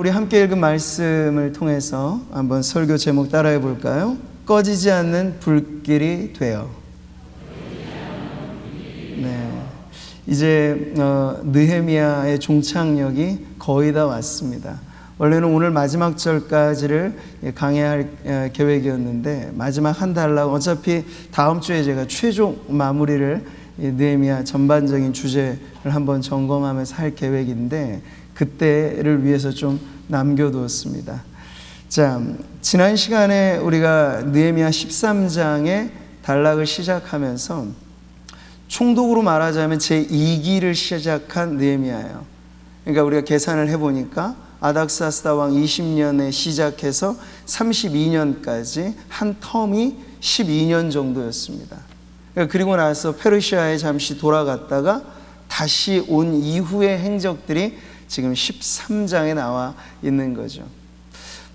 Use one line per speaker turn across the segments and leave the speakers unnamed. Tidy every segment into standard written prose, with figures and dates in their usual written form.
우리 함께 읽은 말씀을 통해서 한번 설교 제목 따라해 볼까요? 꺼지지 않는 불길이 되어. 네, 이제 느헤미야의 종착역이 거의 다 왔습니다. 원래는 오늘 마지막 절까지를 강해할 계획이었는데 마지막 한 달락, 어차피 다음 주에 제가 최종 마무리를 느헤미야 전반적인 주제를 한번 점검하면서 할 계획인데 그때를 위해서 좀 남겨두었습니다. 자, 지난 시간에 우리가 느헤미야 13장의 단락을 시작하면서 총독으로 말하자면 제2기를 시작한 느헤미야예요. 그러니까 우리가 계산을 해보니까 아닥사스다 왕 20년에 시작해서 32년까지 한 텀이 12년 정도였습니다. 그리고 나서 페르시아에 잠시 돌아갔다가 다시 온 이후의 행적들이 지금 13장에 나와 있는 거죠.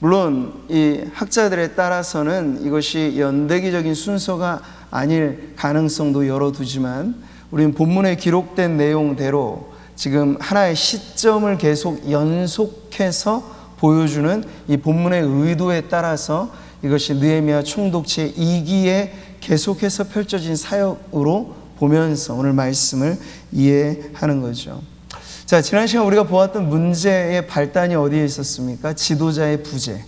물론 이 학자들에 따라서는 이것이 연대기적인 순서가 아닐 가능성도 열어두지만 우리는 본문에 기록된 내용대로 지금 하나의 시점을 계속 연속해서 보여주는 이 본문의 의도에 따라서 이것이 느헤미야 총독 제2기에 계속해서 펼쳐진 사역으로 보면서 오늘 말씀을 이해하는 거죠. 자, 지난 시간 우리가 보았던 문제의 발단이 어디에 있었습니까? 지도자의 부재.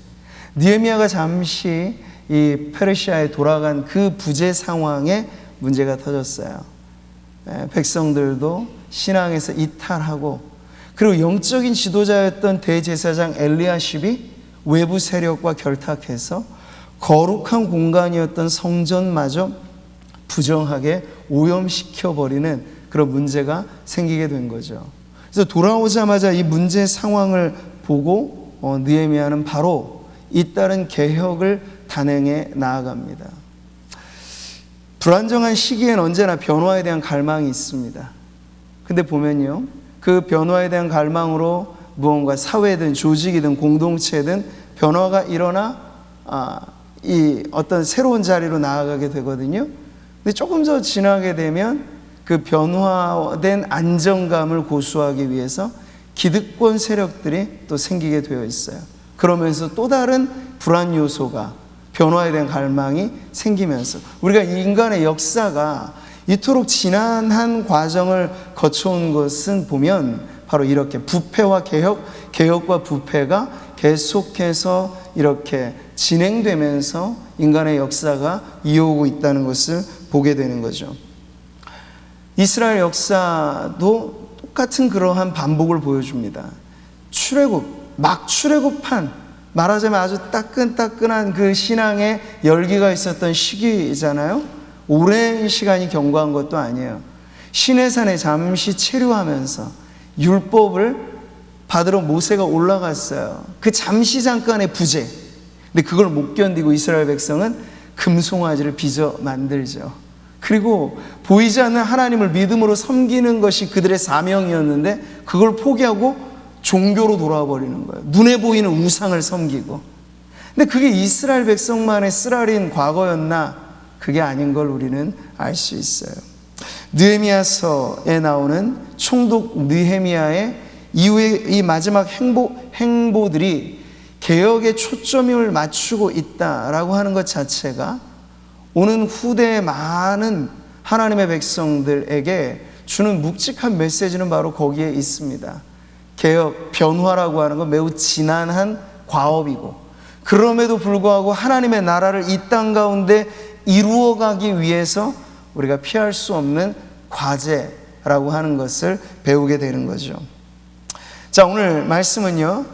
느헤미야가 잠시 이 페르시아에 돌아간 그 부재 상황에 문제가 터졌어요. 백성들도 신앙에서 이탈하고, 그리고 영적인 지도자였던 대제사장 엘리야십이 외부 세력과 결탁해서 거룩한 공간이었던 성전마저 부정하게 오염시켜버리는 그런 문제가 생기게 된 거죠. 그래서 돌아오자마자 이 문제 상황을 보고 느헤미야는 바로 잇따른 개혁을 단행해 나아갑니다. 불안정한 시기엔 언제나 변화에 대한 갈망이 있습니다. 근데 보면요, 그 변화에 대한 갈망으로 무언가 사회든 조직이든 공동체든 변화가 일어나 이 어떤 새로운 자리로 나아가게 되거든요. 근데 조금 더 지나게 되면 그 변화된 안정감을 고수하기 위해서 기득권 세력들이 또 생기게 되어 있어요. 그러면서 또 다른 불안 요소가, 변화에 대한 갈망이 생기면서 우리가 인간의 역사가 이토록 지난한 과정을 거쳐온 것은 보면 바로 이렇게 부패와 개혁과 부패가 계속해서 이렇게 진행되면서 인간의 역사가 이어오고 있다는 것을 보게 되는 거죠. 이스라엘 역사도 똑같은 그러한 반복을 보여줍니다. 막 출애굽한, 말하자면 아주 따끈따끈한 그 신앙의 열기가 있었던 시기잖아요. 오랜 시간이 경과한 것도 아니에요. 시내산에 잠시 체류하면서 율법을 받으러 모세가 올라갔어요. 그 잠시 잠깐의 부재. 근데 그걸 못 견디고 이스라엘 백성은 금송아지를 빚어 만들죠. 그리고 보이지 않는 하나님을 믿음으로 섬기는 것이 그들의 사명이었는데 그걸 포기하고 종교로 돌아와 버리는 거예요. 눈에 보이는 우상을 섬기고. 근데 그게 이스라엘 백성만의 쓰라린 과거였나? 그게 아닌 걸 우리는 알 수 있어요. 느헤미야서에 나오는 총독 느헤미야의 이후의 이 마지막 행보들이 개혁에 초점을 맞추고 있다라고 하는 것 자체가 오는 후대의 많은 하나님의 백성들에게 주는 묵직한 메시지는 바로 거기에 있습니다. 개혁, 변화라고 하는 건 매우 지난한 과업이고, 그럼에도 불구하고 하나님의 나라를 이 땅 가운데 이루어가기 위해서 우리가 피할 수 없는 과제라고 하는 것을 배우게 되는 거죠. 자, 오늘 말씀은요,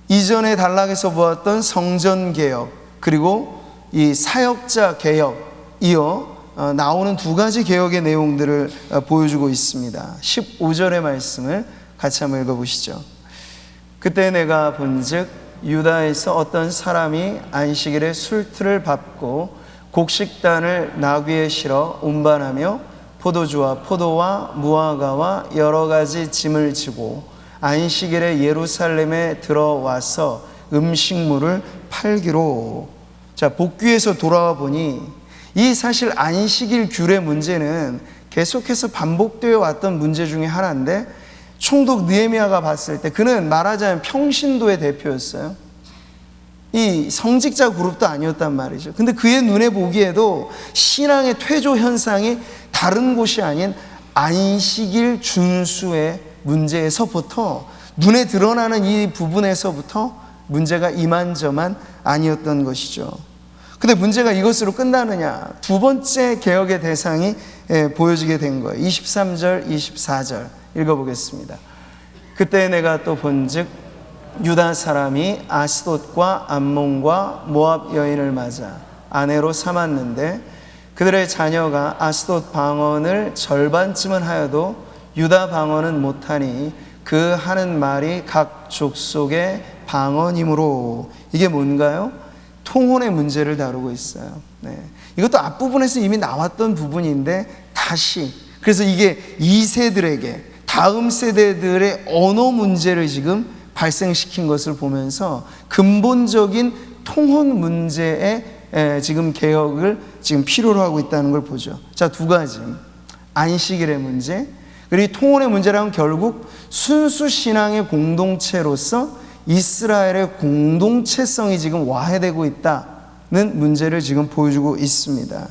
이전의 단락에서 보았던 성전개혁 그리고 이 사역자 개혁 이어 나오는 두 가지 개혁의 내용들을 보여주고 있습니다. 15절의 말씀을 같이 한번 읽어보시죠. 그때 내가 본즉 유다에서 어떤 사람이 안식일에 술틀을 밟고 곡식단을 나귀에 실어 운반하며 포도주와 포도와 무화과와 여러 가지 짐을 지고 안식일에 예루살렘에 들어와서 음식물을 팔기로. 자, 복귀해서 돌아와 보니 이 사실 안식일 규례 문제는 계속해서 반복되어 왔던 문제 중에 하나인데 총독 느헤미야가 봤을 때 그는 말하자면 평신도의 대표였어요. 이 성직자 그룹도 아니었단 말이죠. 근데 그의 눈에 보기에도 신앙의 퇴조 현상이 다른 곳이 아닌 안식일 준수의 문제에서부터, 눈에 드러나는 이 부분에서부터 문제가 이만저만 아니었던 것이죠. 근데 문제가 이것으로 끝나느냐? 두 번째 개혁의 대상이 보여지게 된 거예요. 23절, 24절 읽어보겠습니다. 그때 내가 또 본즉 유다 사람이 아스돗과 암몬과 모압 여인을 맞아 아내로 삼았는데 그들의 자녀가 아스돗 방언을 절반쯤은 하여도 유다 방언은 못하니 그 하는 말이 각 족속의 방언이므로. 이게 뭔가요? 통혼의 문제를 다루고 있어요. 이것도 앞부분에서 이미 나왔던 부분인데 다시, 그래서 이게 2세들에게, 다음 세대들의 언어 문제를 지금 발생시킨 것을 보면서 근본적인 통혼 문제에 지금 개혁을 지금 필요로 하고 있다는 걸 보죠. 자, 두 가지. 안식일의 문제, 그리고 통혼의 문제라는 결국 순수 신앙의 공동체로서 이스라엘의 공동체성이 지금 와해되고 있다는 문제를 지금 보여주고 있습니다.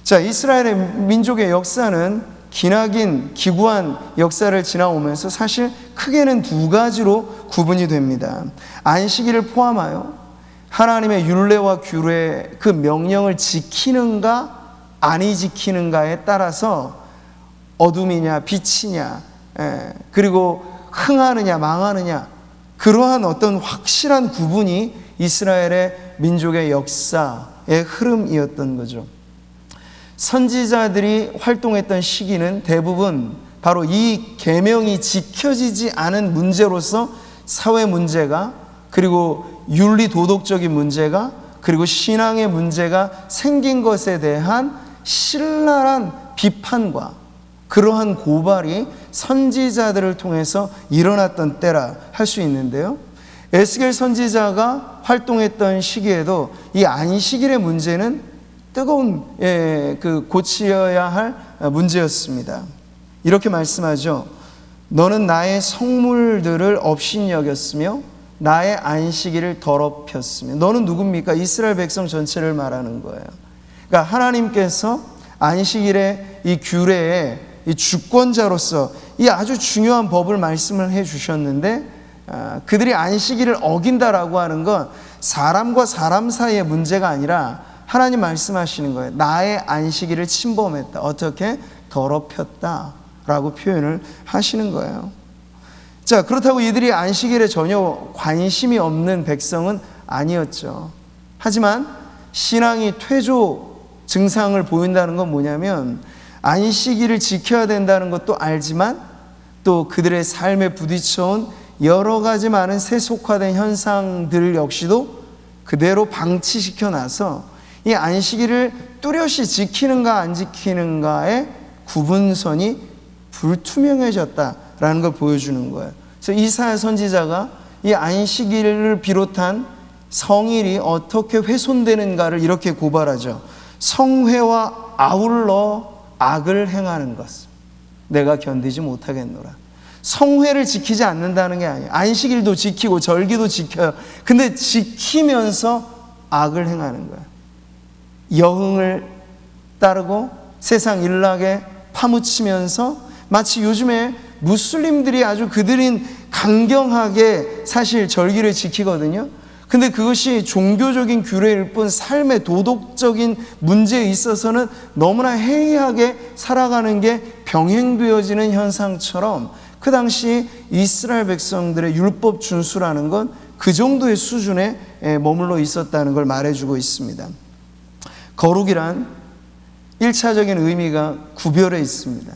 자, 이스라엘의 민족의 역사는 기나긴 기구한 역사를 지나오면서 사실 크게는 두 가지로 구분이 됩니다. 안식일을 포함하여 하나님의 율례와 규례, 그 명령을 지키는가 아니 지키는가에 따라서 어둠이냐 빛이냐, 그리고 흥하느냐 망하느냐, 그러한 어떤 확실한 구분이 이스라엘의 민족의 역사의 흐름이었던 거죠. 선지자들이 활동했던 시기는 대부분 바로 이 계명이 지켜지지 않은 문제로서 사회 문제가, 그리고 윤리 도덕적인 문제가, 그리고 신앙의 문제가 생긴 것에 대한 신랄한 비판과 그러한 고발이 선지자들을 통해서 일어났던 때라 할 수 있는데요, 에스겔 선지자가 활동했던 시기에도 이 안식일의 문제는 뜨거운 고치어야 할 문제였습니다. 이렇게 말씀하죠. 너는 나의 성물들을 업신여겼으며 나의 안식일을 더럽혔으며. 너는 누굽니까? 이스라엘 백성 전체를 말하는 거예요. 그러니까 하나님께서 안식일의 이 규례에 이 주권자로서 이 아주 중요한 법을 말씀을 해 주셨는데, 그들이 안식일을 어긴다라고 하는 건 사람과 사람 사이의 문제가 아니라 하나님 말씀하시는 거예요. 나의 안식일을 침범했다. 어떻게? 더럽혔다라고 표현을 하시는 거예요. 자, 그렇다고 이들이 안식일에 전혀 관심이 없는 백성은 아니었죠. 하지만 신앙이 퇴조 증상을 보인다는 건 뭐냐면, 안식일을 지켜야 된다는 것도 알지만 또 그들의 삶에 부딪혀온 여러 가지 많은 세속화된 현상들 역시도 그대로 방치시켜 놔서 이 안식일을 뚜렷이 지키는가 안 지키는가의 구분선이 불투명해졌다라는 걸 보여주는 거예요. 그래서 이사야 선지자가 이 안식일을 비롯한 성일이 어떻게 훼손되는가를 이렇게 고발하죠. 성회와 아울러 악을 행하는 것 내가 견디지 못하겠노라. 성회를 지키지 않는다는 게 아니에요. 안식일도 지키고 절기도 지켜요. 근데 지키면서 악을 행하는 거예요. 여흥을 따르고 세상 일락에 파묻히면서, 마치 요즘에 무슬림들이 아주 그들은 강경하게 사실 절기를 지키거든요. 근데 그것이 종교적인 규례일 뿐 삶의 도덕적인 문제에 있어서는 너무나 해이하게 살아가는 게 병행되어지는 현상처럼, 그 당시 이스라엘 백성들의 율법 준수라는 건 그 정도의 수준에 머물러 있었다는 걸 말해주고 있습니다. 거룩이란 1차적인 의미가 구별해 있습니다.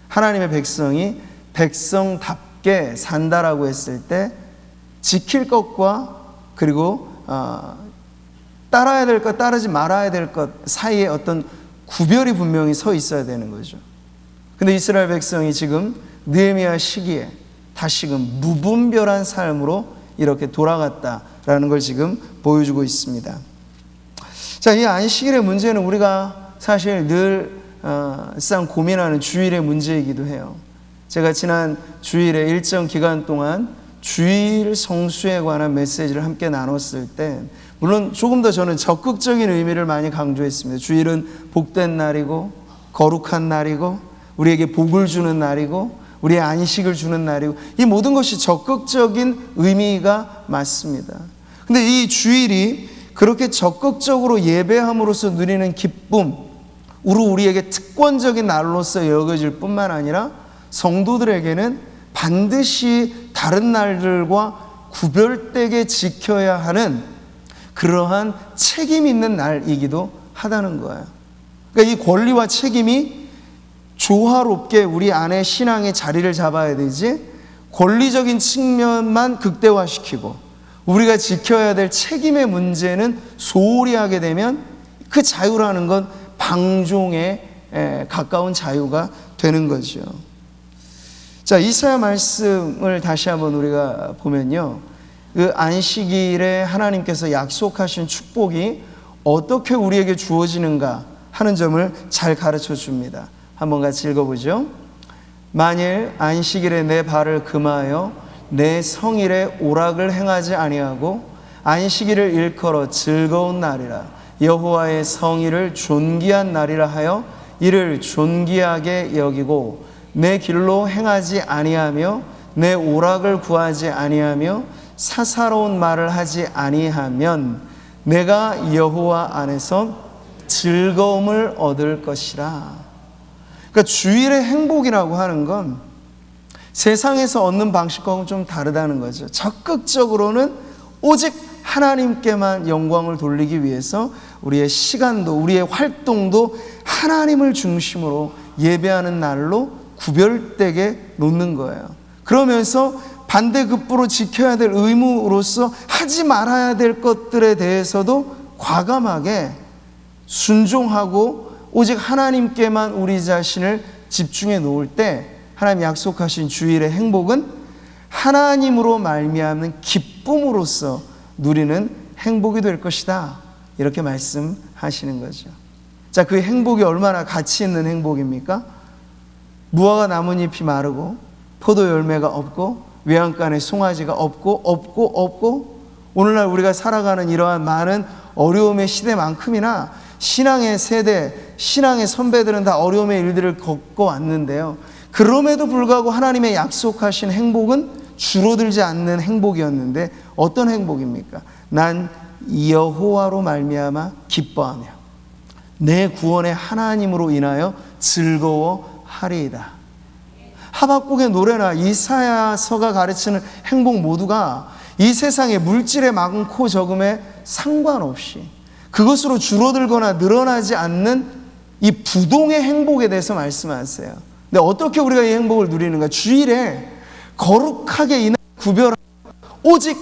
하나님의 백성이 백성답게 산다라고 했을 때 지킬 것과 그리고 따라야 될 것, 따르지 말아야 될 것 사이에 어떤 구별이 분명히 서 있어야 되는 거죠. 근데 이스라엘 백성이 지금 느헤미야 시기에 다시금 무분별한 삶으로 이렇게 돌아갔다라는 걸 지금 보여주고 있습니다. 자, 이 안식일의 문제는 우리가 사실 늘상 고민하는 주일의 문제이기도 해요. 제가 지난 주일에 일정 기간 동안 주일 성수에 관한 메시지를 함께 나눴을 때 물론 조금 더 저는 적극적인 의미를 많이 강조했습니다. 주일은 복된 날이고 거룩한 날이고 우리에게 복을 주는 날이고 우리의 안식을 주는 날이고 이 모든 것이 적극적인 의미가 맞습니다. 근데 이 주일이 그렇게 적극적으로 예배함으로써 누리는 기쁨, 우리에게 특권적인 날로서 여겨질 뿐만 아니라 성도들에게는 반드시 다른 날들과 구별되게 지켜야 하는 그러한 책임 있는 날이기도 하다는 거예요. 그러니까 이 권리와 책임이 조화롭게 우리 안에 신앙의 자리를 잡아야 되지, 권리적인 측면만 극대화시키고 우리가 지켜야 될 책임의 문제는 소홀히 하게 되면 그 자유라는 건 방종에 가까운 자유가 되는 거죠. 자, 이사야 말씀을 다시 한번 우리가 보면요, 그 안식일에 하나님께서 약속하신 축복이 어떻게 우리에게 주어지는가 하는 점을 잘 가르쳐 줍니다. 한번 같이 읽어보죠. 만일 안식일에 내 발을 금하여 내 성일에 오락을 행하지 아니하고 안식일을 일컬어 즐거운 날이라 여호와의 성일을 존귀한 날이라 하여 이를 존귀하게 여기고 내 길로 행하지 아니하며 내 오락을 구하지 아니하며 사사로운 말을 하지 아니하면 내가 여호와 안에서 즐거움을 얻을 것이라. 그러니까 주일의 행복이라고 하는 건 세상에서 얻는 방식과는 좀 다르다는 거죠. 적극적으로는 오직 하나님께만 영광을 돌리기 위해서 우리의 시간도 우리의 활동도 하나님을 중심으로 예배하는 날로 구별되게 놓는 거예요. 그러면서 반대급부로 지켜야 될 의무로서 하지 말아야 될 것들에 대해서도 과감하게 순종하고 오직 하나님께만 우리 자신을 집중해 놓을 때 하나님 약속하신 주일의 행복은 하나님으로 말미암는 기쁨으로써 누리는 행복이 될 것이다, 이렇게 말씀하시는 거죠. 자, 그 행복이 얼마나 가치 있는 행복입니까? 무화과 나뭇잎이 마르고 포도 열매가 없고 외양간에 송아지가 없고 오늘날 우리가 살아가는 이러한 많은 어려움의 시대만큼이나 신앙의 세대, 신앙의 선배들은 다 어려움의 일들을 겪어왔는데요, 그럼에도 불구하고 하나님의 약속하신 행복은 줄어들지 않는 행복이었는데 어떤 행복입니까? 난 여호와로 말미암아 기뻐하며 내 구원의 하나님으로 인하여 즐거워하리이다. 하박국의 노래나 이사야서가 가르치는 행복 모두가 이 세상의 물질의 많고 적음에 상관없이 그것으로 줄어들거나 늘어나지 않는 이 부동의 행복에 대해서 말씀하세요. 근데 어떻게 우리가 이 행복을 누리는가? 주일에 거룩하게 이날 구별하고 오직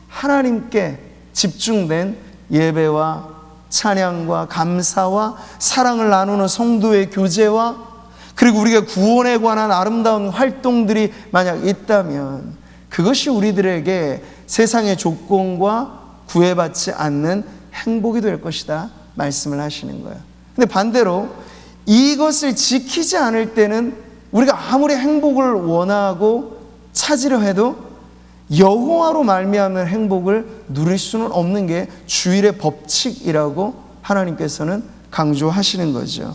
하나님께 집중된 예배와 찬양과 감사와 사랑을 나누는 성도의 교제와 그리고 우리가 구원에 관한 아름다운 활동들이 만약 있다면 그것이 우리들에게 세상의 조건과 구애받지 않는 행복이 될 것이다 말씀을 하시는 거예요. 근데 반대로 이것을 지키지 않을 때는 우리가 아무리 행복을 원하고 찾으려 해도 여호와로 말미암는 행복을 누릴 수는 없는 게 주일의 법칙이라고 하나님께서는 강조하시는 거죠.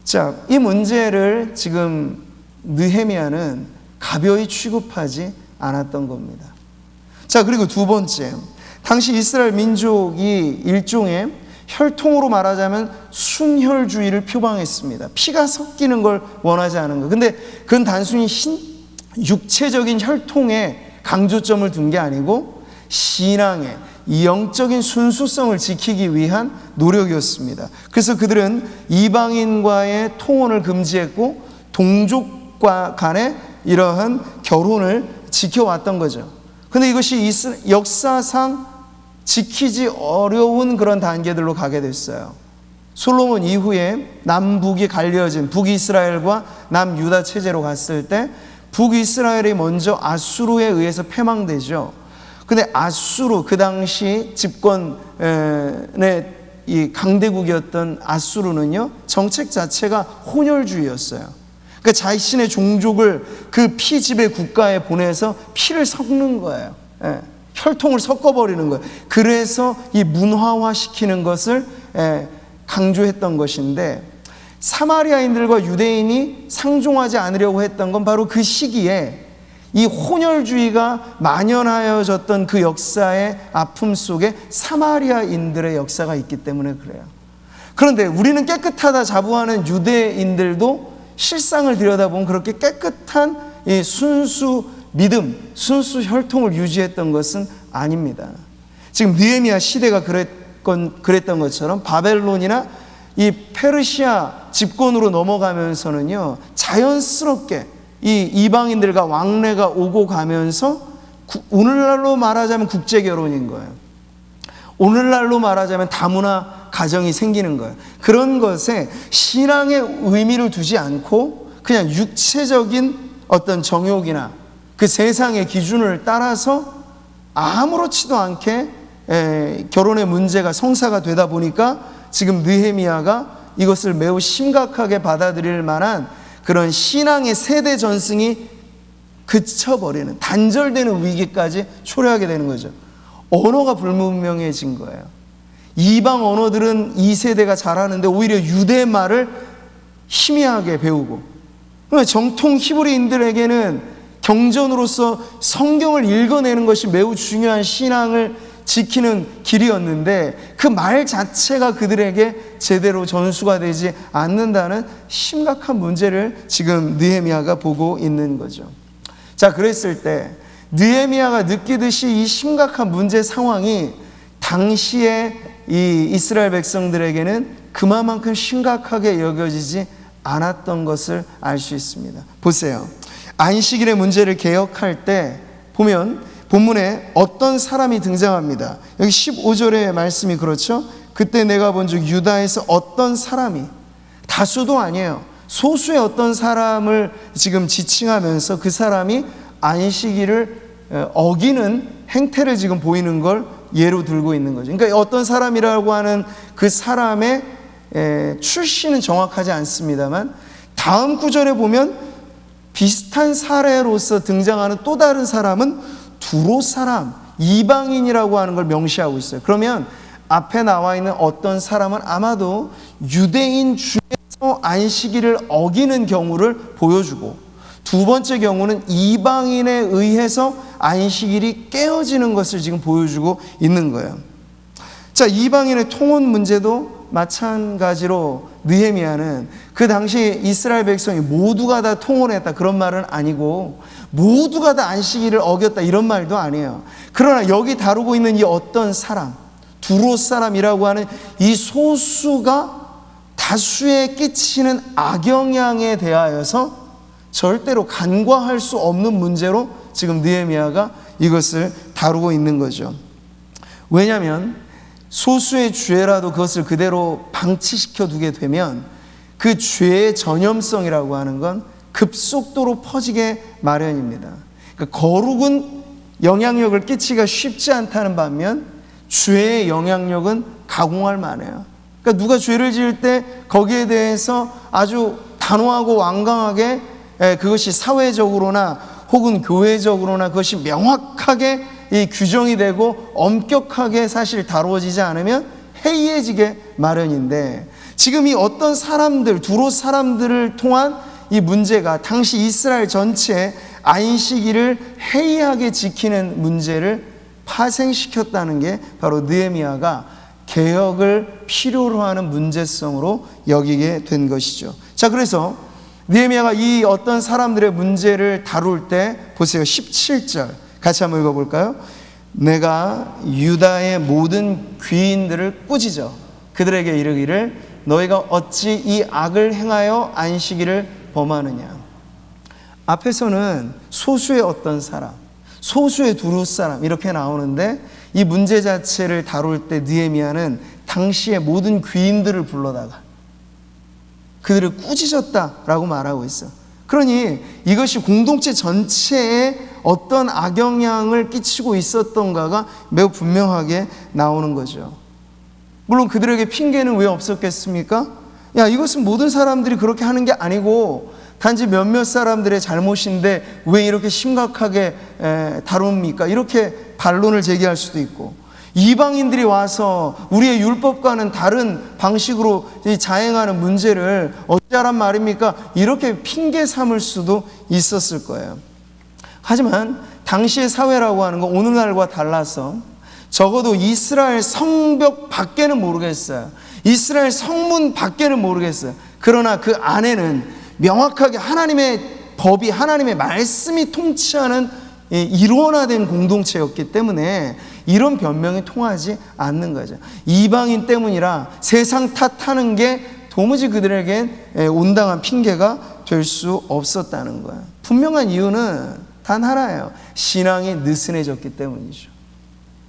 자, 이 문제를 지금 느헤미야는 가벼이 취급하지 않았던 겁니다. 자, 그리고 두 번째, 당시 이스라엘 민족이 일종의 혈통으로 말하자면 순혈주의를 표방했습니다. 피가 섞이는 걸 원하지 않은 거. 근데 그건 단순히 육체적인 혈통에 강조점을 둔 게 아니고 신앙의 이 영적인 순수성을 지키기 위한 노력이었습니다. 그래서 그들은 이방인과의 통혼을 금지했고 동족과 간의 이러한 결혼을 지켜왔던 거죠. 근데 이것이 역사상 지키지 어려운 그런 단계들로 가게 됐어요. 솔로몬 이후에 남북이 갈려진 북이스라엘과 남유다 체제로 갔을 때 북이스라엘이 먼저 아수르에 의해서 패망되죠. 근데 아수르, 그 당시 집권의 이 강대국이었던 아수르는요, 정책 자체가 혼혈주의였어요. 그러니까 자신의 종족을 그 피지배 국가에 보내서 피를 섞는 거예요. 혈통을 섞어버리는 거예요. 그래서 이 문화화시키는 것을 강조했던 것인데, 사마리아인들과 유대인이 상종하지 않으려고 했던 건 바로 그 시기에 이 혼혈주의가 만연하여졌던 그 역사의 아픔 속에 사마리아인들의 역사가 있기 때문에 그래요. 그런데 우리는 깨끗하다 자부하는 유대인들도 실상을 들여다보면 그렇게 깨끗한 이 순수 믿음, 순수 혈통을 유지했던 것은 아닙니다. 지금 느헤미야 시대가 그랬던 것처럼 바벨론이나 이 페르시아 집권으로 넘어가면서는요, 자연스럽게 이 이방인들과 왕래가 오고 가면서 오늘날로 말하자면 국제 결혼인 거예요. 오늘날로 말하자면 다문화 가정이 생기는 거예요. 그런 것에 신앙의 의미를 두지 않고 그냥 육체적인 어떤 정욕이나 그 세상의 기준을 따라서 아무렇지도 않게 결혼의 문제가 성사가 되다 보니까 지금 느헤미야가 이것을 매우 심각하게 받아들일 만한 그런 신앙의 세대 전승이 그쳐버리는, 단절되는 위기까지 초래하게 되는 거죠. 언어가 불분명해진 거예요. 이방 언어들은 2세대가 잘하는데 오히려 유대 말을 희미하게 배우고, 정통 히브리인들에게는 경전으로서 성경을 읽어내는 것이 매우 중요한 신앙을 지키는 길이었는데 그 말 자체가 그들에게 제대로 전수가 되지 않는다는 심각한 문제를 지금 느헤미야가 보고 있는 거죠. 자, 그랬을 때 느헤미야가 느끼듯이 이 심각한 문제 상황이 당시에 이 이스라엘 백성들에게는 그만큼 심각하게 여겨지지 않았던 것을 알 수 있습니다. 보세요. 안식일의 문제를 개혁할 때 보면 본문에 어떤 사람이 등장합니다. 여기 15절의 말씀이 그렇죠. 그때 내가 본즉 유다에서 어떤 사람이, 다수도 아니에요, 소수의 어떤 사람을 지금 지칭하면서 그 사람이 안식일을 어기는 행태를 지금 보이는 걸 예로 들고 있는 거죠. 그러니까 어떤 사람이라고 하는 그 사람의 출신은 정확하지 않습니다만 다음 구절에 보면 비슷한 사례로서 등장하는 또 다른 사람은 두로 사람, 이방인이라고 하는 걸 명시하고 있어요. 그러면 앞에 나와 있는 어떤 사람은 아마도 유대인 중에서 안식일을 어기는 경우를 보여주고, 두 번째 경우는 이방인에 의해서 안식일이 깨어지는 것을 지금 보여주고 있는 거예요. 자, 이방인의 통혼 문제도 마찬가지로 느헤미야는 그 당시 이스라엘 백성이 모두가 다 통혼했다 그런 말은 아니고 모두가 다 안식일을 어겼다 이런 말도 아니에요. 그러나 여기 다루고 있는 이 어떤 사람, 두로 사람이라고 하는 이 소수가 다수에 끼치는 악영향에 대하여서 절대로 간과할 수 없는 문제로 지금 느헤미야가 이것을 다루고 있는 거죠. 왜냐하면 소수의 죄라도 그것을 그대로 방치시켜 두게 되면 그 죄의 전염성이라고 하는 건 급속도로 퍼지게 마련입니다. 그러니까 거룩은 영향력을 끼치기가 쉽지 않다는 반면 죄의 영향력은 가공할 만해요. 그러니까 누가 죄를 지을 때 거기에 대해서 아주 단호하고 완강하게 그것이 사회적으로나 혹은 교회적으로나 그것이 명확하게 이 규정이 되고 엄격하게 사실 다루어지지 않으면 해이해지게 마련인데, 지금 이 어떤 사람들, 두로 사람들을 통한 이 문제가 당시 이스라엘 전체에 안식일을 해이하게 지키는 문제를 파생시켰다는 게 바로 느헤미야가 개혁을 필요로 하는 문제성으로 여기게 된 것이죠. 자, 그래서 느헤미야가 이 어떤 사람들의 문제를 다룰 때 보세요. 17절 같이 한번 읽어볼까요? 내가 유다의 모든 귀인들을 꾸짖어 그들에게 이르기를 너희가 어찌 이 악을 행하여 안식일을 범하느냐. 앞에서는 소수의 어떤 사람, 소수의 두루 사람 이렇게 나오는데 이 문제 자체를 다룰 때 느헤미야는 당시의 모든 귀인들을 불러다가 그들을 꾸짖었다라고 말하고 있어. 그러니 이것이 공동체 전체에 어떤 악영향을 끼치고 있었던가가 매우 분명하게 나오는 거죠. 물론 그들에게 핑계는 왜 없었겠습니까? 야, 이것은 모든 사람들이 그렇게 하는 게 아니고 단지 몇몇 사람들의 잘못인데 왜 이렇게 심각하게 다룹니까? 이렇게 반론을 제기할 수도 있고, 이방인들이 와서 우리의 율법과는 다른 방식으로 자행하는 문제를 어찌하란 말입니까? 이렇게 핑계 삼을 수도 있었을 거예요. 하지만 당시의 사회라고 하는 건 오늘날과 달라서 적어도 이스라엘 성벽 밖에는 모르겠어요. 이스라엘 성문 밖에는 모르겠어요. 그러나 그 안에는 명확하게 하나님의 법이, 하나님의 말씀이 통치하는 일원화된 공동체였기 때문에 이런 변명이 통하지 않는 거죠. 이방인 때문이라 세상 탓하는 게 도무지 그들에겐 온당한 핑계가 될 수 없었다는 거예요. 분명한 이유는 단 하나예요. 신앙이 느슨해졌기 때문이죠.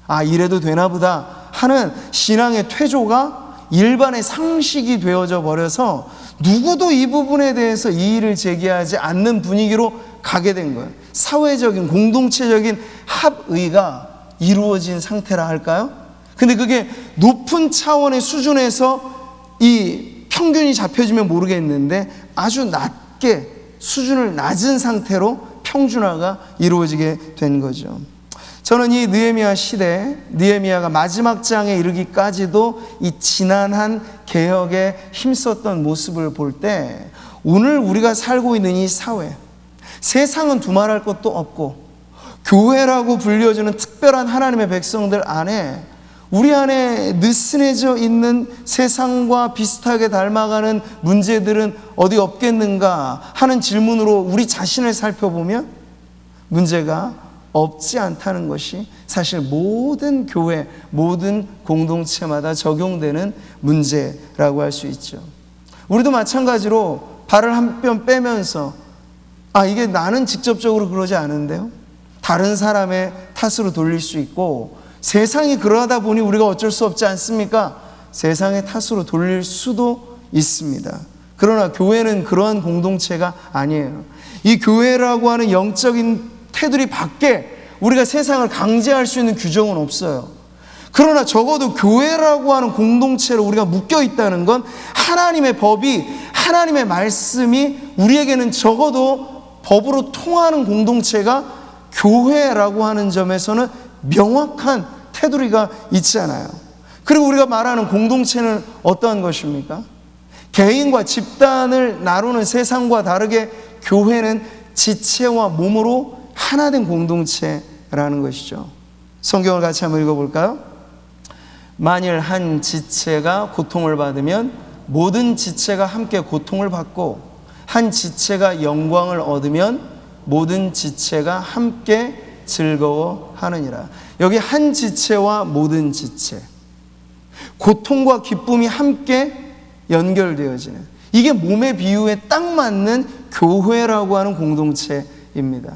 아, 이래도 되나 보다 하는 신앙의 퇴조가 일반의 상식이 되어져 버려서 누구도 이 부분에 대해서 이의를 제기하지 않는 분위기로 가게 된 거예요. 사회적인 공동체적인 합의가 이루어진 상태라 할까요? 근데 그게 높은 차원의 수준에서 이 평균이 잡혀지면 모르겠는데 아주 낮게, 수준을 낮은 상태로 평준화가 이루어지게 된 거죠. 저는 이 느헤미야 시대, 느헤미야가 마지막 장에 이르기까지도 이 지난한 개혁에 힘썼던 모습을 볼 때 오늘 우리가 살고 있는 이 사회, 세상은 두말할 것도 없고 교회라고 불려주는 특별한 하나님의 백성들 안에, 우리 안에 느슨해져 있는 세상과 비슷하게 닮아가는 문제들은 어디 없겠는가 하는 질문으로 우리 자신을 살펴보면 문제가 없지 않다는 것이 사실 모든 교회, 모든 공동체마다 적용되는 문제라고 할 수 있죠. 우리도 마찬가지로 발을 한 뼘 빼면서 이게 나는 직접적으로 그러지 않은데요, 다른 사람의 탓으로 돌릴 수 있고, 세상이 그러다 보니 우리가 어쩔 수 없지 않습니까? 세상의 탓으로 돌릴 수도 있습니다. 그러나 교회는 그러한 공동체가 아니에요. 이 교회라고 하는 영적인 테두리 밖에 우리가 세상을 강제할 수 있는 규정은 없어요. 그러나 적어도 교회라고 하는 공동체로 우리가 묶여 있다는 건 하나님의 법이, 하나님의 말씀이 우리에게는 적어도 법으로 통하는 공동체가 교회라고 하는 점에서는 명확한 테두리가 있잖아요. 그리고 우리가 말하는 공동체는 어떠한 것입니까? 개인과 집단을 나누는 세상과 다르게 교회는 지체와 몸으로 하나된 공동체라는 것이죠. 성경을 같이 한번 읽어볼까요? 만일 한 지체가 고통을 받으면 모든 지체가 함께 고통을 받고, 한 지체가 영광을 얻으면 모든 지체가 함께 즐거워하느니라. 여기 한 지체와 모든 지체, 고통과 기쁨이 함께 연결되어지는, 이게 몸의 비유에 딱 맞는 교회라고 하는 공동체입니다.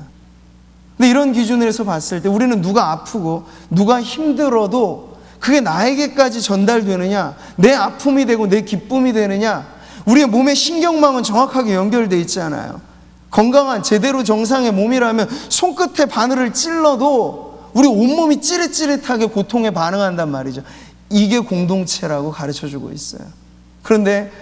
근데 이런 기준에서 봤을 때 우리는 누가 아프고 누가 힘들어도 그게 나에게까지 전달되느냐, 내 아픔이 되고 내 기쁨이 되느냐, 우리의 몸의 신경망은 정확하게 연결되어 있지 않아요. 건강한 제대로 정상의 몸이라면 손끝에 바늘을 찔러도 우리 온몸이 찌릿찌릿하게 고통에 반응한단 말이죠. 이게 공동체라고 가르쳐주고 있어요. 그런데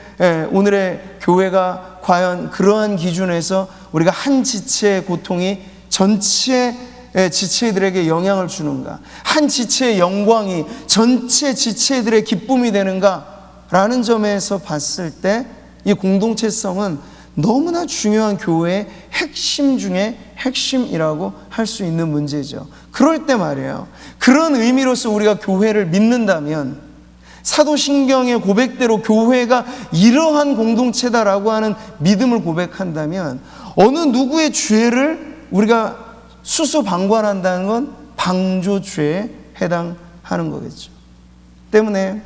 오늘의 교회가 과연 그러한 기준에서 우리가 한 지체의 고통이 전체 지체들에게 영향을 주는가, 한 지체의 영광이 전체 지체들의 기쁨이 되는가 라는 점에서 봤을 때 이 공동체성은 너무나 중요한 교회의 핵심 중에 핵심이라고 할 수 있는 문제죠. 그럴 때 말이에요, 그런 의미로서 우리가 교회를 믿는다면, 사도신경의 고백대로 교회가 이러한 공동체다라고 하는 믿음을 고백한다면, 어느 누구의 죄를 우리가 수수방관한다는 건 방조죄에 해당하는 거겠죠. 때문에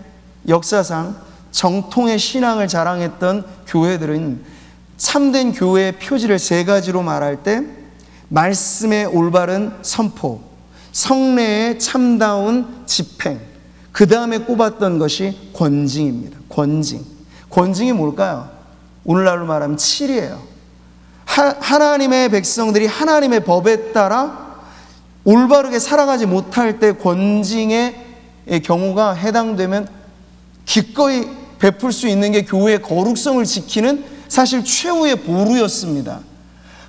역사상 정통의 신앙을 자랑했던 교회들은 참된 교회의 표지를 세 가지로 말할 때, 말씀의 올바른 선포, 성례의 참다운 집행, 그 다음에 꼽았던 것이 권징입니다. 권징이 뭘까요? 오늘날로 말하면 칠이에요. 하나님의 백성들이 하나님의 법에 따라 올바르게 살아가지 못할 때 권징의 경우가 해당되면 기꺼이 베풀 수 있는 게 교회의 거룩성을 지키는 사실 최후의 보루였습니다.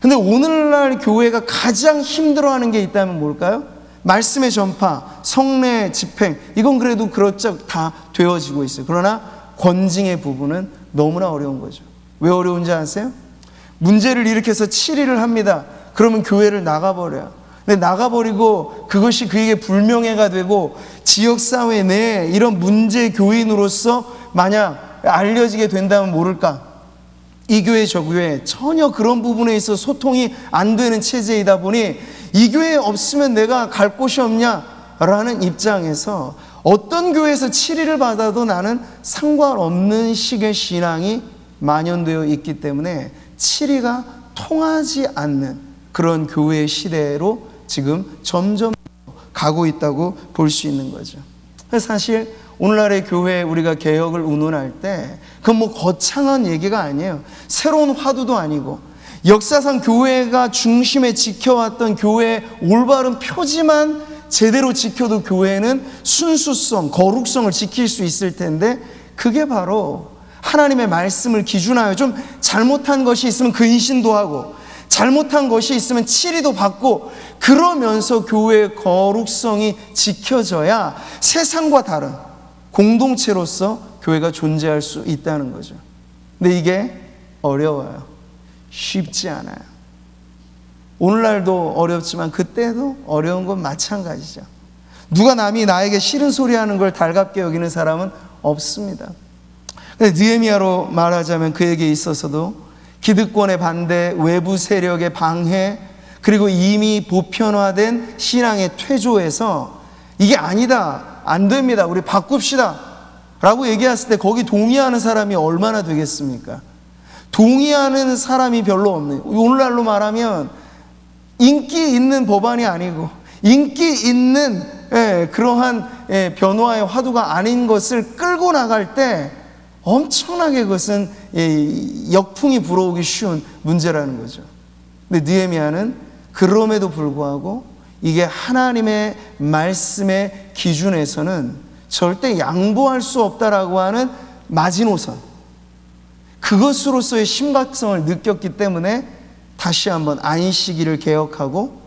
근데 오늘날 교회가 가장 힘들어하는 게 있다면 뭘까요? 말씀의 전파, 성례 집행, 이건 그래도 그럭저럭 다 되어지고 있어요. 그러나 권징의 부분은 너무나 어려운 거죠. 왜 어려운지 아세요? 문제를 일으켜서 치리를 합니다. 그러면 교회를 나가버려요. 근데 나가버리고 그것이 그에게 불명예가 되고 지역사회 내에 이런 문제 교인으로서 만약 알려지게 된다면 모를까? 이 교회 저 교회 전혀 그런 부분에 있어 소통이 안 되는 체제이다 보니 이 교회에 없으면 내가 갈 곳이 없냐라는 입장에서 어떤 교회에서 치리를 받아도 나는 상관없는 식의 신앙이 만연되어 있기 때문에 치리가 통하지 않는 그런 교회의 시대로 지금 점점 가고 있다고 볼 수 있는 거죠. 그래서 사실 오늘날의 교회 우리가 개혁을 운운할 때 그건 뭐 거창한 얘기가 아니에요. 새로운 화두도 아니고 역사상 교회가 중심에 지켜왔던 교회의 올바른 표지만 제대로 지켜도 교회는 순수성, 거룩성을 지킬 수 있을 텐데 그게 바로 하나님의 말씀을 기준하여 좀 잘못한 것이 있으면 근신도 하고 잘못한 것이 있으면 치리도 받고 그러면서 교회의 거룩성이 지켜져야 세상과 다른 공동체로서 교회가 존재할 수 있다는 거죠. 근데 이게 어려워요. 쉽지 않아요. 오늘날도 어렵지만 그때도 어려운 건 마찬가지죠. 누가 남이 나에게 싫은 소리 하는 걸 달갑게 여기는 사람은 없습니다. 근데 느헤미야로 말하자면 그에게 있어서도 기득권의 반대, 외부 세력의 방해, 그리고 이미 보편화된 신앙의 퇴조에서 이게 아니다, 안 됩니다, 우리 바꿉시다 라고 얘기했을 때 거기 동의하는 사람이 얼마나 되겠습니까? 동의하는 사람이 별로 없는, 오늘날로 말하면 인기 있는 법안이 아니고 인기 있는 그러한 변화의 화두가 아닌 것을 끌고 나갈 때 엄청나게 그것은 역풍이 불어오기 쉬운 문제라는 거죠. 근데 느헤미야는 그럼에도 불구하고 이게 하나님의 말씀의 기준에서는 절대 양보할 수 없다라고 하는 마지노선, 그것으로서의 심각성을 느꼈기 때문에 다시 한번 안식일을 개혁하고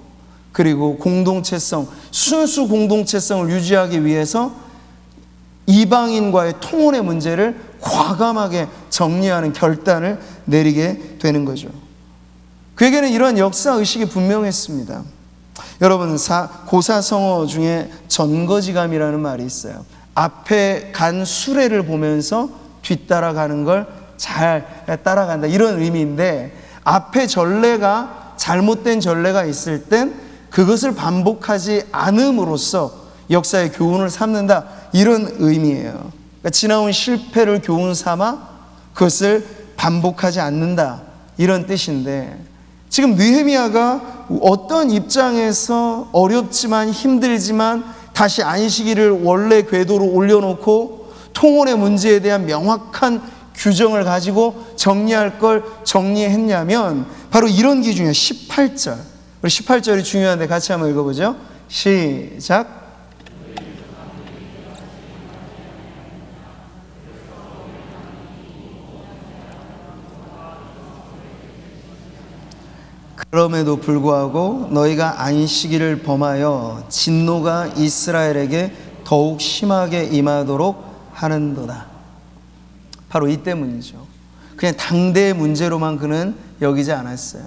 그리고 공동체성, 순수 공동체성을 유지하기 위해서 이방인과의 통혼의 문제를 과감하게 정리하는 결단을 내리게 되는 거죠. 그에게는 이러한 역사의식이 분명했습니다. 여러분, 고사성어 중에 전거지감이라는 말이 있어요. 앞에 간 수레를 보면서 뒤따라가는 걸 잘 따라간다, 이런 의미인데, 앞에 전례가 잘못된 전례가 있을 땐 그것을 반복하지 않음으로써 역사의 교훈을 삼는다, 이런 의미예요. 그러니까 지나온 실패를 교훈 삼아 그것을 반복하지 않는다, 이런 뜻인데, 지금 느헤미야가 어떤 입장에서 어렵지만 힘들지만 다시 안식일을 원래 궤도로 올려놓고 통혼의 문제에 대한 명확한 규정을 가지고 정리할 걸 정리했냐면 바로 이런 기준이에요. 18절. 우리 18절이 중요한데 같이 한번 읽어보죠. 시작. 그럼에도 불구하고 너희가 안식일을 범하여 진노가 이스라엘에게 더욱 심하게 임하도록 하는도다. 바로 이 때문이죠. 그냥 당대의 문제로만 그는 여기지 않았어요.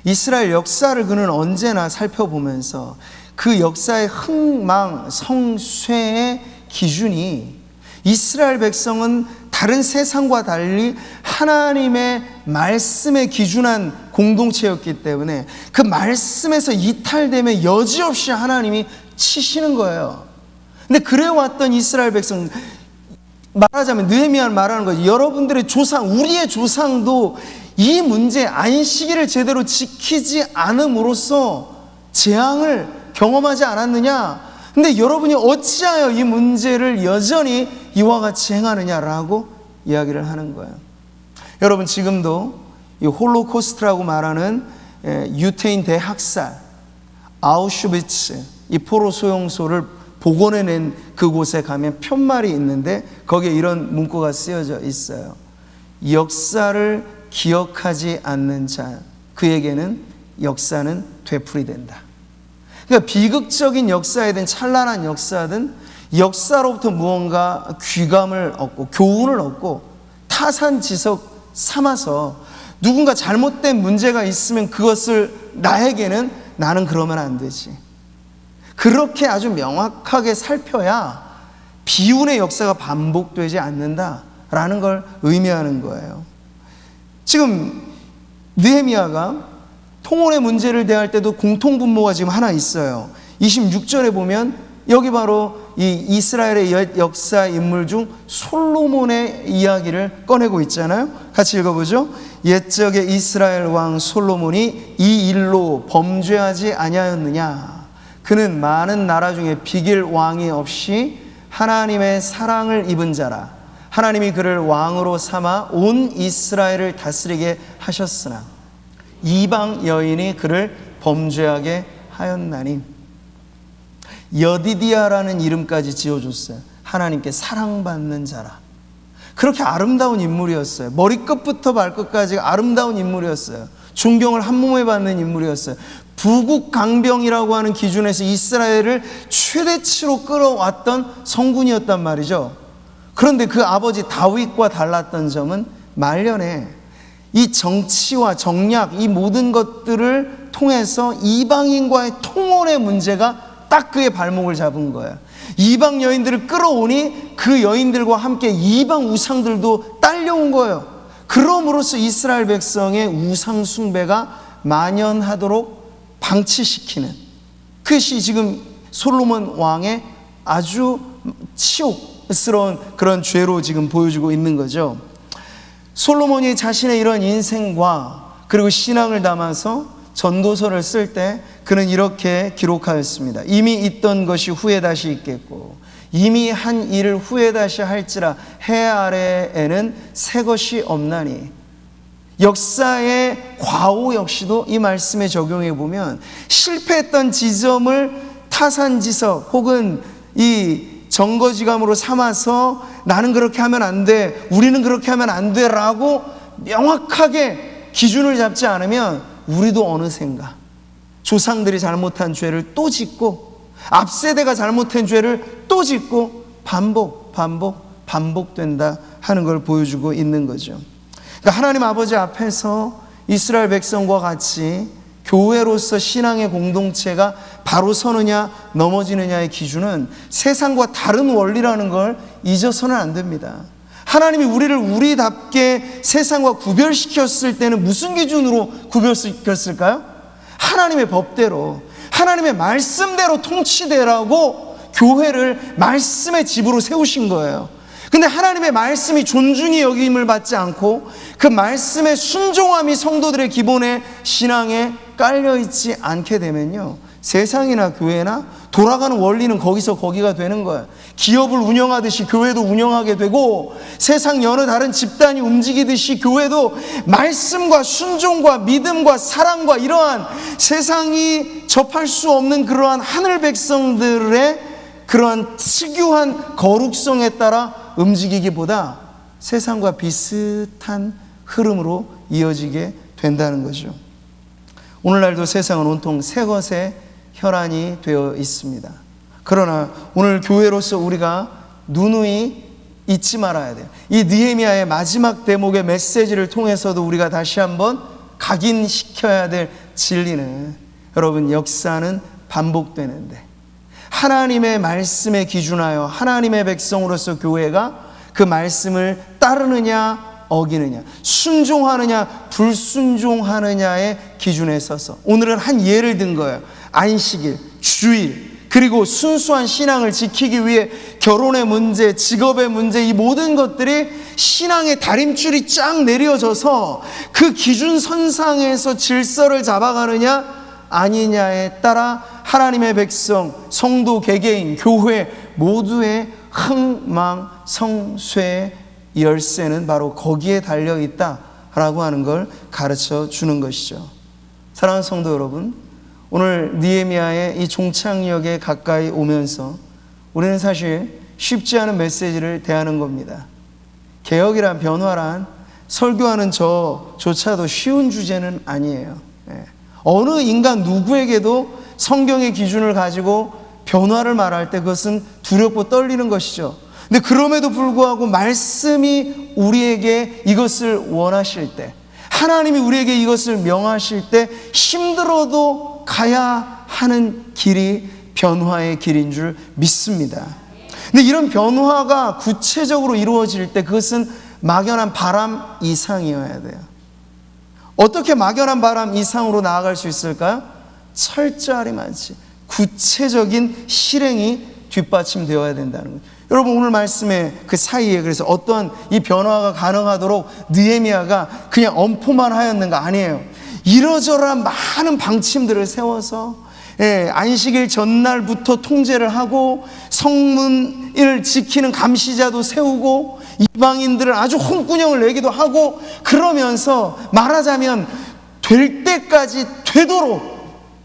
이스라엘 역사를 그는 언제나 살펴보면서 그 역사의 흥망성쇠의 기준이 이스라엘 백성은 다른 세상과 달리 하나님의 말씀에 기준한 공동체였기 때문에 그 말씀에서 이탈되면 여지없이 하나님이 치시는 거예요. 근데 그래왔던 이스라엘 백성, 말하자면 느헤미야는 말하는 거죠. 여러분들의 조상, 우리의 조상도 이 문제, 안식일을 제대로 지키지 않음으로써 재앙을 경험하지 않았느냐? 근데 여러분이 어찌하여 이 문제를 여전히 이와 같이 행하느냐라고 이야기를 하는 거예요. 여러분, 지금도 이 홀로코스트라고 말하는 유태인 대학살, 아우슈비츠, 이 포로 소용소를 복원해낸 그곳에 가면 편말이 있는데 거기에 이런 문구가 쓰여져 있어요. 역사를 기억하지 않는 자, 그에게는 역사는 되풀이된다. 그러니까 비극적인 역사이든 찬란한 역사든 역사로부터 무언가 귀감을 얻고 교훈을 얻고 타산지석 삼아서 누군가 잘못된 문제가 있으면 그것을 나는 그러면 안 되지, 그렇게 아주 명확하게 살펴야 비운의 역사가 반복되지 않는다라는 걸 의미하는 거예요. 지금 느헤미야가 통혼의 문제를 대할 때도 공통분모가 지금 하나 있어요. 26절에 보면 여기 바로 이 이스라엘의 역사 인물 중 솔로몬의 이야기를 꺼내고 있잖아요. 같이 읽어보죠. 옛적에 이스라엘 왕 솔로몬이 이 일로 범죄하지 아니하였느냐. 그는 많은 나라 중에 비길 왕이 없이 하나님의 사랑을 입은 자라. 하나님이 그를 왕으로 삼아 온 이스라엘을 다스리게 하셨으나 이방 여인이 그를 범죄하게 하였나니. 여디디아라는 이름까지 지어줬어요. 하나님께 사랑받는 자라. 그렇게 아름다운 인물이었어요. 머리끝부터 발끝까지 아름다운 인물이었어요. 존경을 한 몸에 받는 인물이었어요. 부국강병이라고 하는 기준에서 이스라엘을 최대치로 끌어왔던 성군이었단 말이죠. 그런데 그 아버지 다윗과 달랐던 점은 말년에 이 정치와 정략, 이 모든 것들을 통해서 이방인과의 통혼의 문제가 딱 그의 발목을 잡은 거예요. 이방 여인들을 끌어오니 그 여인들과 함께 이방 우상들도 딸려온 거예요. 그럼으로써 이스라엘 백성의 우상 숭배가 만연하도록 방치시키는, 그것이 지금 솔로몬 왕의 아주 치욕스러운 그런 죄로 지금 보여주고 있는 거죠. 솔로몬이 자신의 이런 인생과 그리고 신앙을 담아서 전도서를 쓸 때 그는 이렇게 기록하였습니다. 이미 있던 것이 후에 다시 있겠고 이미 한 일을 후에 다시 할지라 해 아래에는 새 것이 없나니. 역사의 과오 역시도 이 말씀에 적용해 보면 실패했던 지점을 타산지석 혹은 이 정거지감으로 삼아서 나는 그렇게 하면 안 돼, 우리는 그렇게 하면 안 돼 라고 명확하게 기준을 잡지 않으면 우리도 어느샌가 조상들이 잘못한 죄를 또 짓고 앞세대가 잘못한 죄를 또 짓고 반복된다 하는 걸 보여주고 있는 거죠. 그러니까 하나님 아버지 앞에서 이스라엘 백성과 같이 교회로서 신앙의 공동체가 바로 서느냐 넘어지느냐의 기준은 세상과 다른 원리라는 걸 잊어서는 안 됩니다. 하나님이 우리를 우리답게 세상과 구별시켰을 때는 무슨 기준으로 구별시켰을까요? 하나님의 법대로, 하나님의 말씀대로 통치되라고 교회를 말씀의 집으로 세우신 거예요. 근데 하나님의 말씀이 존중이 여김을 받지 않고 그 말씀의 순종함이 성도들의 기본의 신앙에 깔려있지 않게 되면요, 세상이나 교회나 돌아가는 원리는 거기서 거기가 되는 거예요. 기업을 운영하듯이 교회도 운영하게 되고 세상 여러 다른 집단이 움직이듯이 교회도 말씀과 순종과 믿음과 사랑과 이러한 세상이 접할 수 없는 그러한 하늘 백성들의 그러한 특유한 거룩성에 따라 움직이기보다 세상과 비슷한 흐름으로 이어지게 된다는 거죠. 오늘날도 세상은 온통 새 것의 혈안이 되어 있습니다. 그러나 오늘 교회로서 우리가 누누이 잊지 말아야 돼요. 이 느헤미야의 마지막 대목의 메시지를 통해서도 우리가 다시 한번 각인시켜야 될 진리는, 여러분, 역사는 반복되는데 하나님의 말씀에 기준하여 하나님의 백성으로서 교회가 그 말씀을 따르느냐 어기느냐, 순종하느냐 불순종하느냐의 기준에 서서 오늘은 한 예를 든 거예요. 안식일, 주일, 그리고 순수한 신앙을 지키기 위해 결혼의 문제, 직업의 문제, 이 모든 것들이 신앙의 다림줄이 쫙 내려져서 그 기준선상에서 질서를 잡아가느냐 아니냐에 따라 하나님의 백성, 성도 개개인, 교회 모두의 흥망성쇠의 열쇠는 바로 거기에 달려있다라고 하는 걸 가르쳐 주는 것이죠. 사랑하는 성도 여러분, 오늘 느헤미야의 이 종착역에 가까이 오면서 우리는 사실 쉽지 않은 메시지를 대하는 겁니다. 개혁이란, 변화란 설교하는 저조차도 쉬운 주제는 아니에요. 어느 인간 누구에게도 성경의 기준을 가지고 변화를 말할 때 그것은 두렵고 떨리는 것이죠. 근데 그럼에도 불구하고 말씀이 우리에게 이것을 원하실 때, 하나님이 우리에게 이것을 명하실 때 힘들어도 가야 하는 길이 변화의 길인 줄 믿습니다. 근데 이런 변화가 구체적으로 이루어질 때 그것은 막연한 바람 이상이어야 돼요. 어떻게 막연한 바람 이상으로 나아갈 수 있을까요? 철저하리 많지 구체적인 실행이 뒷받침되어야 된다는 거예요. 여러분, 오늘 말씀의 그 사이에 그래서 어떤 이 변화가 가능하도록 느헤미야가 그냥 엄포만 하였는가? 아니에요. 이러저러한 많은 방침들을 세워서 안식일 전날부터 통제를 하고 성문을 지키는 감시자도 세우고 이방인들을 아주 홍군형을 내기도 하고, 그러면서 말하자면 될 때까지 되도록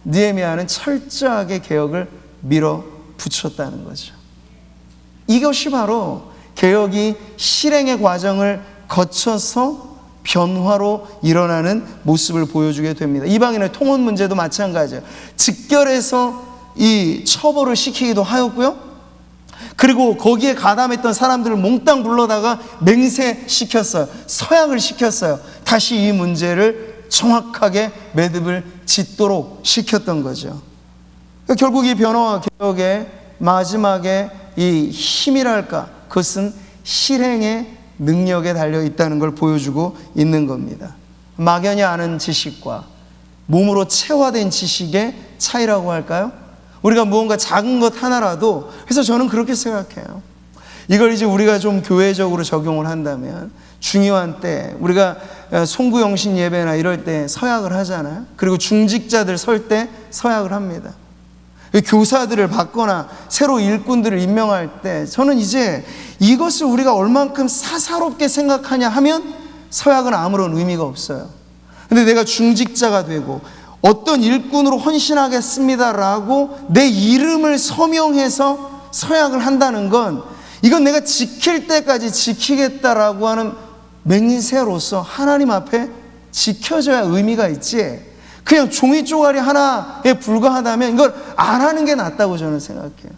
느헤미야는 철저하게 개혁을 밀어붙였다는 거죠. 이것이 바로 개혁이 실행의 과정을 거쳐서 변화로 일어나는 모습을 보여주게 됩니다. 이방인의 통혼 문제도 마찬가지예요. 직결해서 이 처벌을 시키기도 하였고요, 그리고 거기에 가담했던 사람들을 몽땅 불러다가 맹세시켰어요. 서약을 시켰어요. 다시 이 문제를 정확하게 매듭을 짓도록 시켰던 거죠. 그러니까 결국 이 변화와 개혁의 마지막에 이 힘이랄까, 그것은 실행의 능력에 달려 있다는 걸 보여주고 있는 겁니다. 막연히 아는 지식과 몸으로 체화된 지식의 차이라고 할까요? 우리가 무언가 작은 것 하나라도, 그래서 저는 그렇게 생각해요. 이걸 이제 우리가 좀 교회적으로 적용을 한다면, 중요한 때 우리가 송구영신 예배나 이럴 때 서약을 하잖아요. 그리고 중직자들 설 때 서약을 합니다. 교사들을 받거나 새로 일꾼들을 임명할 때 저는 이제 이것을 우리가 얼만큼 사사롭게 생각하냐 하면 서약은 아무런 의미가 없어요. 근데 내가 중직자가 되고 어떤 일꾼으로 헌신하겠습니다라고 내 이름을 서명해서 서약을 한다는 건, 이건 내가 지킬 때까지 지키겠다라고 하는 맹세로서 하나님 앞에 지켜져야 의미가 있지, 그냥 종이 쪼가리 하나에 불과하다면 이걸 안 하는 게 낫다고 저는 생각해요.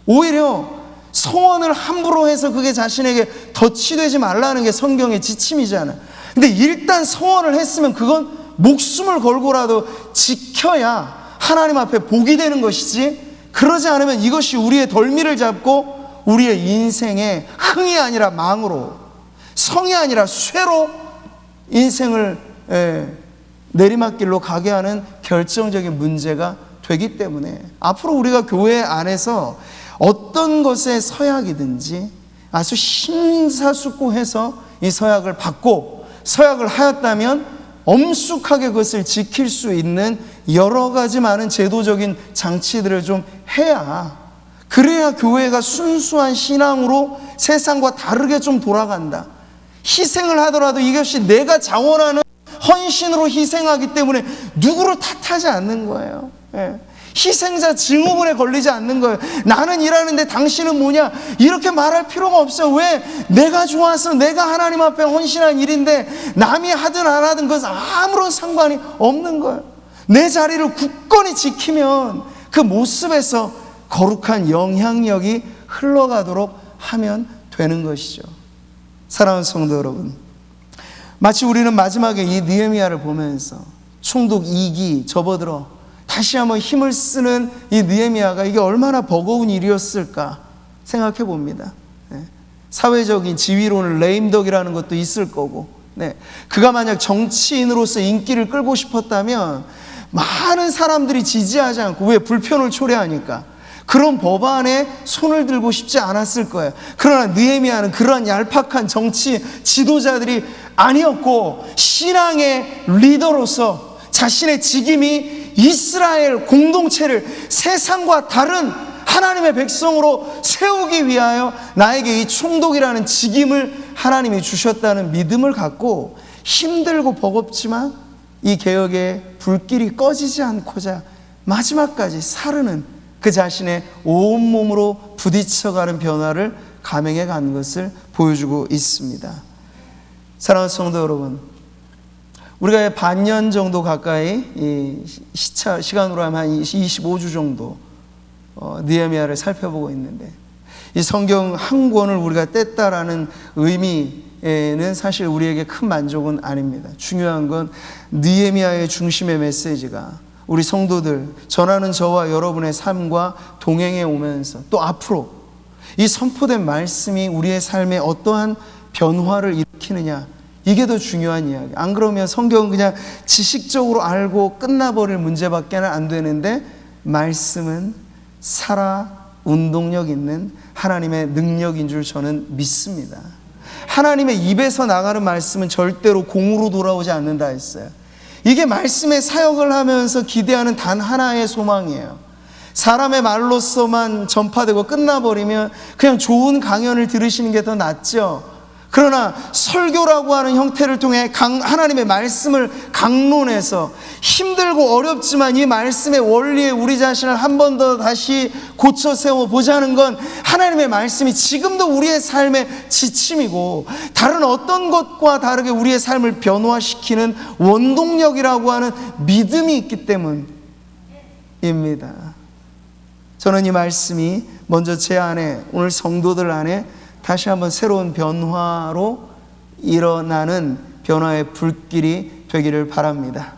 오히려 소원을 함부로 해서 그게 자신에게 덫이 되지 말라는 게 성경의 지침이잖아요. 근데 일단 소원을 했으면 그건 목숨을 걸고라도 지켜야 하나님 앞에 복이 되는 것이지, 그러지 않으면 이것이 우리의 덜미를 잡고 우리의 인생에 흥이 아니라 망으로, 성이 아니라 쇠로 인생을 내리막길로 가게 하는 결정적인 문제가 되기 때문에, 앞으로 우리가 교회 안에서 어떤 것에 서약이든지 아주 심사숙고해서 이 서약을 받고 서약을 하였다면 엄숙하게 그것을 지킬 수 있는 여러 가지 많은 제도적인 장치들을 좀 해야, 그래야 교회가 순수한 신앙으로 세상과 다르게 좀 돌아간다. 희생을 하더라도 이것이 내가 자원하는 헌신으로 희생하기 때문에 누구를 탓하지 않는 거예요. 희생자 증후군에 걸리지 않는 거예요. 나는 일하는데 당신은 뭐냐, 이렇게 말할 필요가 없어요. 왜? 내가 좋아서 내가 하나님 앞에 헌신한 일인데 남이 하든 안 하든 그것은 아무런 상관이 없는 거예요. 내 자리를 굳건히 지키면 그 모습에서 거룩한 영향력이 흘러가도록 하면 되는 것이죠. 사랑하는 성도 여러분, 마치 우리는 마지막에 이 느헤미야를 보면서 총독 2기 접어들어 다시 한번 힘을 쓰는 이 느헤미야가 이게 얼마나 버거운 일이었을까 생각해 봅니다. 사회적인 지위로는 레임덕이라는 것도 있을 거고, 그가 만약 정치인으로서 인기를 끌고 싶었다면 많은 사람들이 지지하지 않고, 왜? 불편을 초래하니까 그런 법안에 손을 들고 싶지 않았을 거예요. 그러나 느헤미야는 그러한 얄팍한 정치 지도자들이 아니었고, 신앙의 리더로서 자신의 직임이 이스라엘 공동체를 세상과 다른 하나님의 백성으로 세우기 위하여 나에게 이 총독이라는 직임을 하나님이 주셨다는 믿음을 갖고 힘들고 버겁지만 이 개혁의 불길이 꺼지지 않고자 마지막까지 사르는 그 자신의 온몸으로 부딪혀가는 변화를 감행해 간 것을 보여주고 있습니다. 사랑하는 성도 여러분, 우리가 반년 정도 가까이 시간으로 하면 한 25주 정도 느헤미야를 살펴보고 있는데, 이 성경 한 권을 우리가 뗐다라는 의미에는 사실 우리에게 큰 만족은 아닙니다. 중요한 건 느헤미야의 중심의 메시지가 우리 성도들, 전하는 저와 여러분의 삶과 동행해 오면서 또 앞으로 이 선포된 말씀이 우리의 삶에 어떠한 변화를 일으키느냐, 이게 더 중요한 이야기. 안 그러면 성경은 그냥 지식적으로 알고 끝나버릴 문제밖에는 안 되는데, 말씀은 살아 운동력 있는 하나님의 능력인 줄 저는 믿습니다. 하나님의 입에서 나가는 말씀은 절대로 공으로 돌아오지 않는다 했어요. 이게 말씀의 사역을 하면서 기대하는 단 하나의 소망이에요. 사람의 말로서만 전파되고 끝나버리면 그냥 좋은 강연을 들으시는 게 더 낫죠. 그러나 설교라고 하는 형태를 통해 하나님의 말씀을 강론해서 힘들고 어렵지만 이 말씀의 원리에 우리 자신을 한 번 더 다시 고쳐 세워보자는 건 하나님의 말씀이 지금도 우리의 삶의 지침이고 다른 어떤 것과 다르게 우리의 삶을 변화시키는 원동력이라고 하는 믿음이 있기 때문입니다. 저는 이 말씀이 먼저 제 안에, 오늘 성도들 안에 다시 한번 새로운 변화로 일어나는 변화의 불길이 되기를 바랍니다.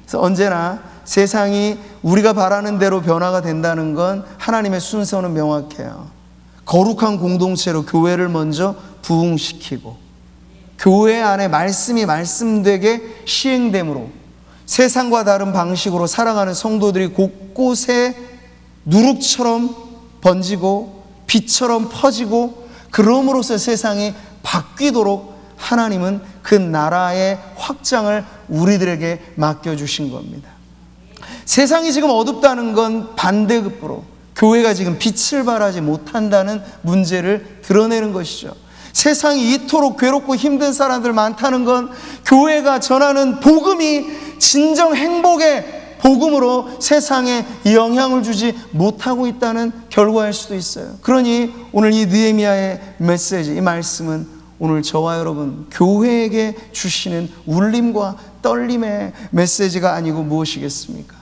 그래서 언제나 세상이 우리가 바라는 대로 변화가 된다는 건 하나님의 순서는 명확해요. 거룩한 공동체로 교회를 먼저 부흥시키고 교회 안에 말씀이 말씀되게 시행됨으로 세상과 다른 방식으로 살아가는 성도들이 곳곳에 누룩처럼 번지고 빛처럼 퍼지고, 그럼으로써 세상이 바뀌도록 하나님은 그 나라의 확장을 우리들에게 맡겨주신 겁니다. 세상이 지금 어둡다는 건 반대급부로 교회가 지금 빛을 발하지 못한다는 문제를 드러내는 것이죠. 세상이 이토록 괴롭고 힘든 사람들 많다는 건 교회가 전하는 복음이 진정 행복의 복음으로 세상에 영향을 주지 못하고 있다는 결과일 수도 있어요. 그러니 오늘 이 느헤미야의 메시지, 이 말씀은 오늘 저와 여러분 교회에게 주시는 울림과 떨림의 메시지가 아니고 무엇이겠습니까?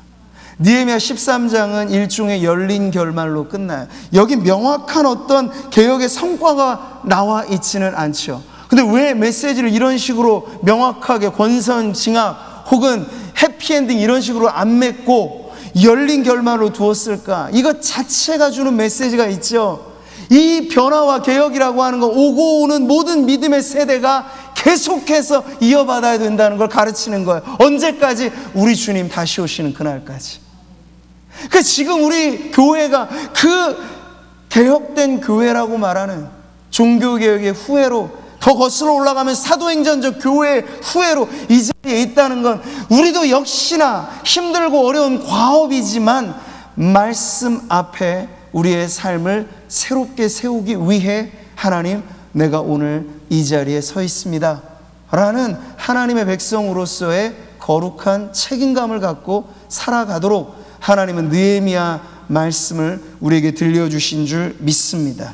느헤미야 13장은 일종의 열린 결말로 끝나요. 여기 명확한 어떤 개혁의 성과가 나와 있지는 않죠. 근데 왜 메시지를 이런 식으로 명확하게 권선징악 혹은 해피엔딩 이런 식으로 안 맺고 열린 결말로 두었을까? 이것 자체가 주는 메시지가 있죠. 이 변화와 개혁이라고 하는 거, 오고 오는 모든 믿음의 세대가 계속해서 이어받아야 된다는 걸 가르치는 거예요. 언제까지? 우리 주님 다시 오시는 그날까지. 그 지금 우리 교회가 그 개혁된 교회라고 말하는 종교개혁의 후예로, 더 거슬러 올라가면 사도행전적 교회의 후예로 이 자리에 있다는 건 우리도 역시나 힘들고 어려운 과업이지만 말씀 앞에 우리의 삶을 새롭게 세우기 위해 하나님, 내가 오늘 이 자리에 서 있습니다 라는 하나님의 백성으로서의 거룩한 책임감을 갖고 살아가도록 하나님은 느헤미야 말씀을 우리에게 들려주신 줄 믿습니다.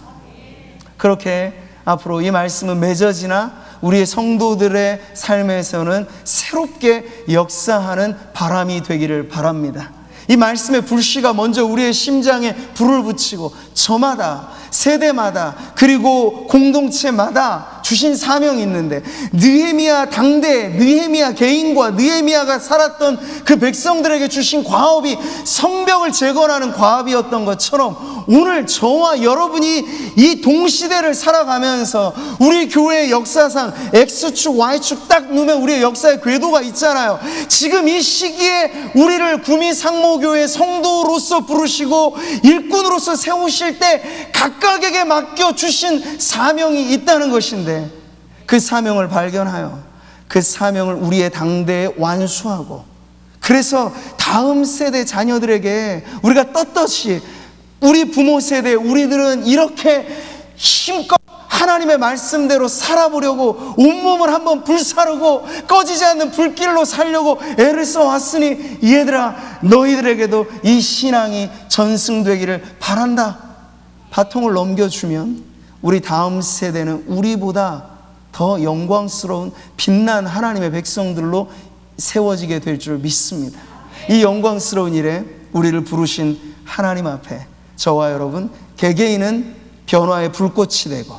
그렇게 앞으로 이 말씀은 맺어지나 우리의 성도들의 삶에서는 새롭게 역사하는 바람이 되기를 바랍니다. 이 말씀의 불씨가 먼저 우리의 심장에 불을 붙이고 저마다, 세대마다, 그리고 공동체마다 주신 사명이 있는데, 느헤미야 당대, 느헤미야 개인과 느헤미야가 살았던 그 백성들에게 주신 과업이 성벽을 재건하는 과업이었던 것처럼 오늘 저와 여러분이 이 동시대를 살아가면서 우리 교회의 역사상 X축, Y축 딱 누면 우리의 역사의 궤도가 있잖아요. 지금 이 시기에 우리를 구미상모교회 성도로서 부르시고 일꾼으로서 세우실 때 각각에게 맡겨주신 사명이 있다는 것인데, 그 사명을 발견하여 그 사명을 우리의 당대에 완수하고, 그래서 다음 세대 자녀들에게 우리가 떳떳이, 우리 부모 세대 우리들은 이렇게 힘껏 하나님의 말씀대로 살아보려고 온몸을 한번 불사르고 꺼지지 않는 불길로 살려고 애를 써왔으니 얘들아, 너희들에게도 이 신앙이 전승되기를 바란다. 바통을 넘겨주면 우리 다음 세대는 우리보다 더 영광스러운 빛난 하나님의 백성들로 세워지게 될 줄 믿습니다. 이 영광스러운 일에 우리를 부르신 하나님 앞에 저와 여러분 개개인은 변화의 불꽃이 되고,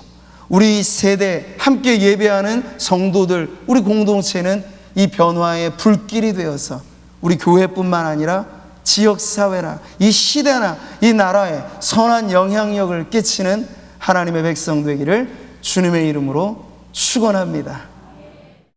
우리 세대 함께 예배하는 성도들, 우리 공동체는 이 변화의 불길이 되어서 우리 교회뿐만 아니라 지역사회나 이 시대나 이 나라에 선한 영향력을 끼치는 하나님의 백성 되기를 주님의 이름으로 축원합니다.